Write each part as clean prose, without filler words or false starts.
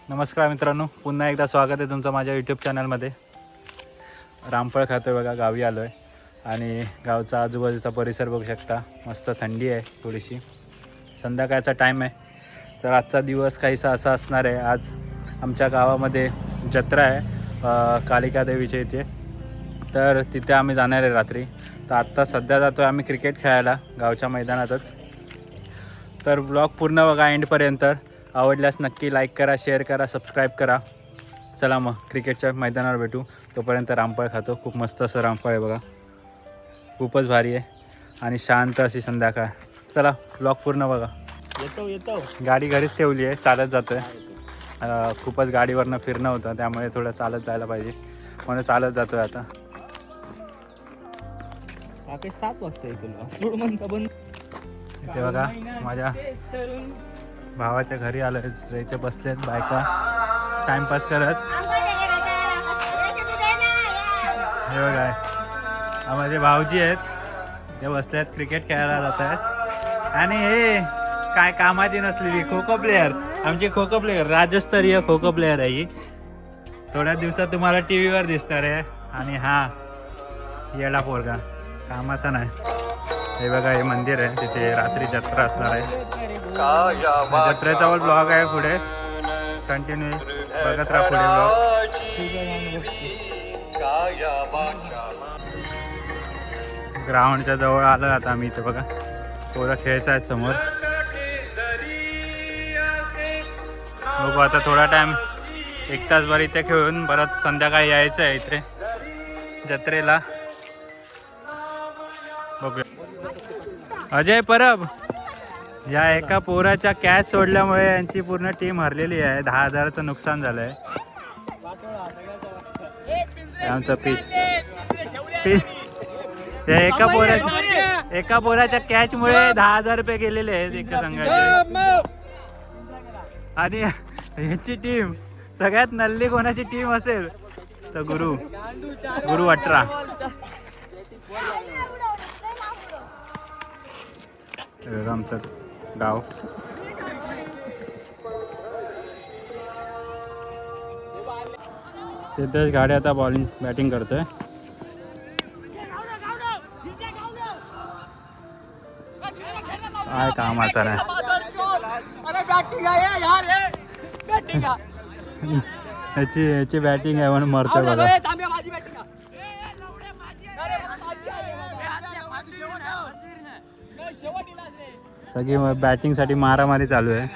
नमस्कार मित्रांनो, पुन्हा एकदा स्वागत आहे तुमचं माझ्या यूट्यूब चॅनलमध्ये. रामफळ खातोय बघा, गावी आलो आहे आणि गावचा आजूबाजूचा परिसर बघू शकता. मस्त थंडी आहे, थोडीशी संध्याकाळचा टाईम आहे. तर आजचा दिवस काहीसा असा असणार आहे. आज आमच्या गावामध्ये जत्रा आहे कालिका देवीच्या इथे, तर तिथे आम्ही जाणार आहे रात्री. तर आत्ता सध्या जातो आहे आम्ही क्रिकेट खेळायला गावच्या मैदानातच. तर ब्लॉग पूर्ण बघा एंडपर्यंत. आवडल्यास नक्की लाईक करा, शेअर करा, सबस्क्राईब करा. चला मग क्रिकेटच्या मैदानावर भेटू. तोपर्यंत रामफळ खातो. खूप मस्त असं रामफळ आहे बघा, खूपच भारी आहे आणि शांत अशी संध्याकाळ. चला ब्लॉग पूर्ण बघा. येतो गाडी घरीच ठेवली आहे, चालत जातो आहे. खूपच गाडीवरनं फिरणं होतं, त्यामुळे थोडं चालत जायला पाहिजे म्हणून चालत जातो आहे आता. 7 वाजता येतो. इथे बघा माझ्या भावाच्या घरी आलो आहे. इथे बसलेत बायका टाइमपास करत. हे बघा हा माझे भाऊजी आहेत, ते बसले आहेत क्रिकेट खेळायला जात आहेत. आणि हे काय कामाची नसलेली खो खो प्लेअर, आमची खो खो प्लेअर, राज्यस्तरीय खो खो प्लेअर आहे ही. थोड्या दिवसात तुम्हाला टी व्हीवर दिसणार आहे. आणि हा येडा पोरगा कामाचा नाही. हे बघा हे मंदिर आहे, तिथे रात्री जत्रा असणार आहे. जत्रेचा ब्लॉग आहे, पुढे कंटिन्यू बघत राहा पुढे ब्लॉग. ग्राउंडच्या जवळ आलं आता आम्ही. इथे बघा पोरं खेळत आहेत समोर. बघू आता थोडा टाइम, 1 तासभर इथे खेळून परत संध्याकाळी यायचं आहे इथे जत्रेला. बघूया. अजय परब या एका पोराच्या कॅच सोडल्यामुळे यांची पूर्ण टीम हरलेली आहे. 10,000चं नुकसान झालंय. आमचं पिच एका पोराच्या कॅच मुळे 10,000 रुपये गेलेले आहेत एका संघाचे. आणि यांची टीम सगळ्यात नल्ली कोणाची टीम असेल तर गुरु 18. आमचं गाव सिद्धेश गाडी आता बॅटिंग करतोय. काय कामाचा नाही. याची बॅटिंग आहे म्हणून मरतोय बघा. सगळी बॅटिंग साठी मारामारी चालू आहे.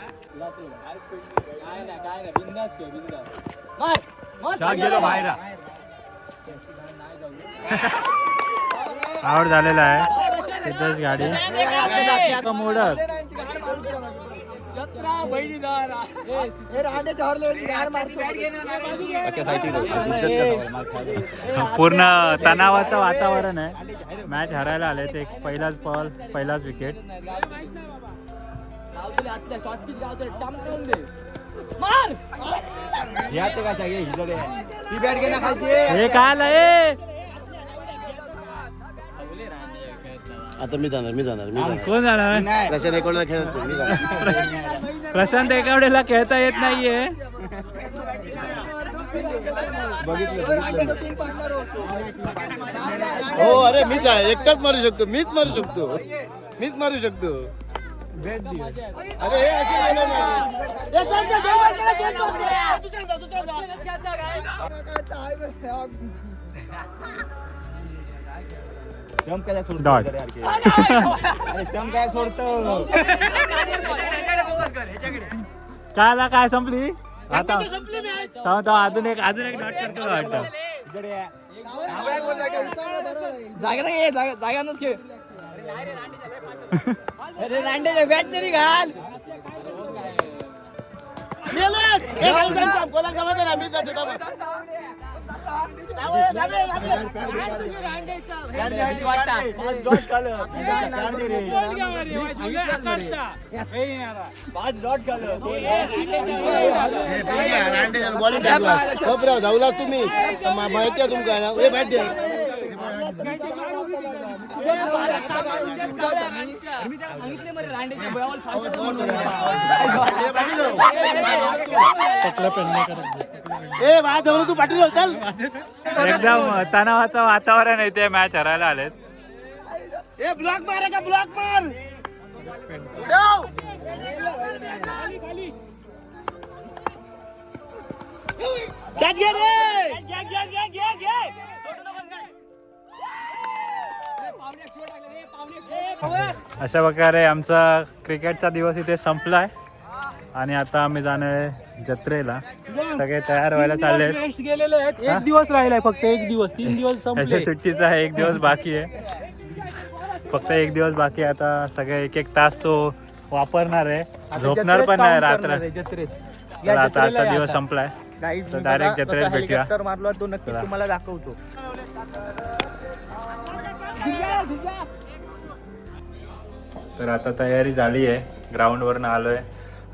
आउट झालेला आहे सिद्धेश गाडी. मोडत पूर्ण तणावाचं वातावरण आहे. मॅच हरायला आले ते. पहिलाच बॉल, पहिलाच विकेट. हे काय आलं? आता मी जाणार कोण जाणार? प्रशांत एकोडला खेळतो मी जाणार. प्रशांत एकावडेला खेळता येत नाहीये. हो अरे मीच आहे, एकटाच मारू शकतो. मीच मारू शकतो. अरे डॉट काय संपली आता. अजून एक डॉट करतो वाटतं. जागा नसते. अरे रांडे बॅट तरी घाल. जाऊला तुम्ही माहिती आहे तुमका. ए माझ्या जवळ तू पाटील हो, चल. एकदम तणावाचं वातावरण आहे ते मॅच हरायला आलेत. ए ब्लॉक मार का ब्लॉक मार. कॅच घे रे. अशा प्रकारे आमचा क्रिकेटचा दिवस इथे संपलाय आणि आता आम्ही जाणार आहे जत्रेला. सगळे तयार व्हायला चालले आहेत. गेलेले आहेत. एक दिवस राहिलाय फक्त. एक दिवस. 3 दिवस त्याच्या संपले. सुट्टीचा आहे 1 दिवस बाकी आहे. फक्त 1 दिवस बाकी आहे. आता सगळे 1-1 तास तो वापरणार आहे. झोपणार पण नाही रात्र. जत्रेत. तर आता आजचा दिवस संपलाय. तर डायरेक्ट जत्रेत भेटूया. मारला तो नक्की चला. तुम्हाला दाखवतो. तर आता तयारी झाली आहे. ग्राउंडवरनं आलो आहे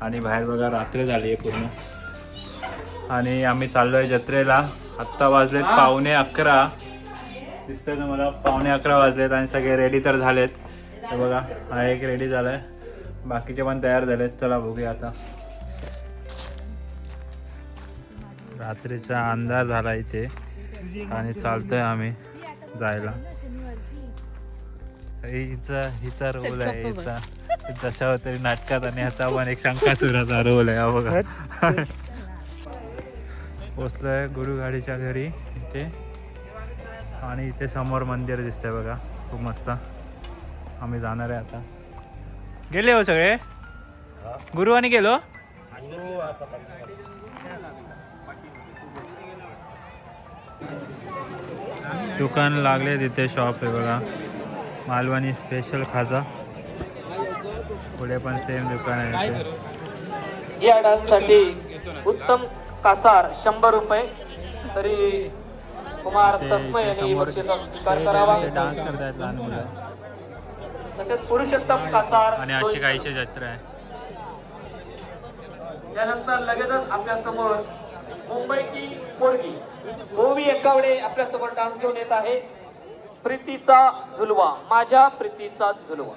आणि बाहेर बघा रात्र झाली आहे पूर्ण. आणि आम्ही चाललो आहे जत्रेला. आत्ता वाजलेत 11:15. दिसतंय ना मला 11:15 वाजलेत आणि सगळे रेडी तर झालेत. हे बघा हा एक रेडी झाला आहे. बाकीचे पण तयार झालेत. चला बघूया आता. रात्रीचा अंधार झाला इथे आणि चालतोय आम्ही जायला. हिचा रोल आहे. हिचा जशावर तरी नाटकात आणि ह्याचा पण एक शंकासुराचा रोल आहे. हा बघा पोचलोय गुरुगाडीच्या घरी इथे आणि इथे समोर मंदिर दिसतंय बघा खूप मस्त. आम्ही जाणार आहे आता. गेले हो सगळे गुरु आणि गेलो. दुकान लागले तिथे शॉप आहे बघा. मालवणी स्पेशल खाजा. पुढे पण सेम दुकान आहे इथे. या डान्ससाठी उत्तम कासार 100 रुपये. तरी कुमार ते तस्मय इथे यांनी समोर बक्षिसाचा स्वीकार करावा. डान्स करतायत लहान मुलं. तसेच पुरुषोत्तम कासार आणि अशी काहीशी जत्रा आहे. यानंतर लगेचच आपल्या समोर मुंबई की पोरगी ओवी एकावडे आपल्या समोर डान्स घेऊन येत आहे. प्रीतीचा झुलवा. माझ्या प्रीतीचा झुलवा.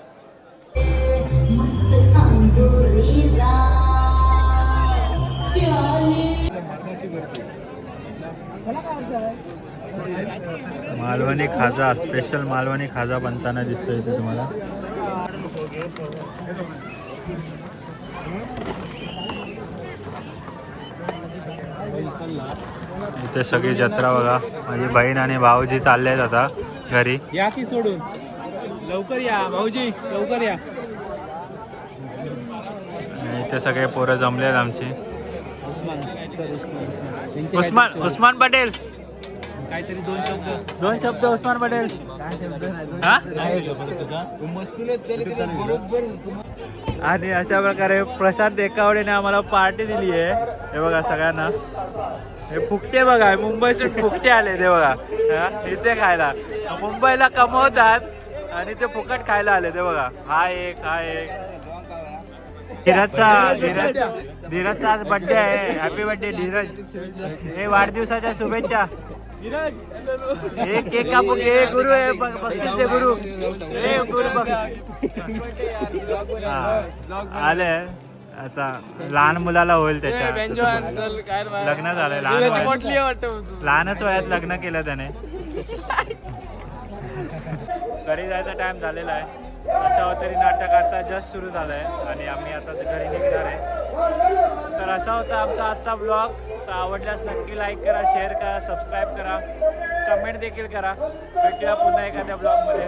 मालवणी खाजा स्पेशल मालवणी खाजा बनताना दिसतो इथे तुम्हाला. इथे सगळी जत्रा बघा. माझी बहीण आणि भाऊजी चालले आहेत आता घरी. या की सोडून लवकर या भाऊजी लवकर या. आणि इथे सगळे पोरं जमले आहेत आमची. उस्मान पटेल. काहीतरी 2 शब्द. 2 शब्द उस्मान पटेल. हा? आणि अशा प्रकारे प्रशांत एकावडेने आम्हाला पार्टी दिली आहे. हे बघा सगळ्यांना. हे फुकटे बघा. मुंबईतून फुकटे आले ते बघा. हा? इथे खायला. मुंबईला कमवतात आणि ते फुकट खायला आले ते बघा. हा एक. धीरजचा आज बर्थडे आहे. Happy birthday Dheeraj. हे वाढदिवसाच्या शुभेच्छा. एक केक कापून घे. गुरु आहे बक्षीस दे गुरु. हे गुरु आले. आता लहान मुलाला होईल त्याच्या लग्न झालंय. लहानच वयात लग्न केलं त्याने. घरी जायचा टाइम झालेला आहे. अशावतरी नाटक आता जस्ट सुरू झालं आहे आणि आम्ही आता घरी निघणार आहे. तर असा होता आमचा आजचा ब्लॉग. तर आवडल्यास नक्की लाईक करा, शेअर करा, सबस्क्राईब करा, कमेंट देखील करा. भेटूया पुन्हा एखाद्या ब्लॉगमध्ये.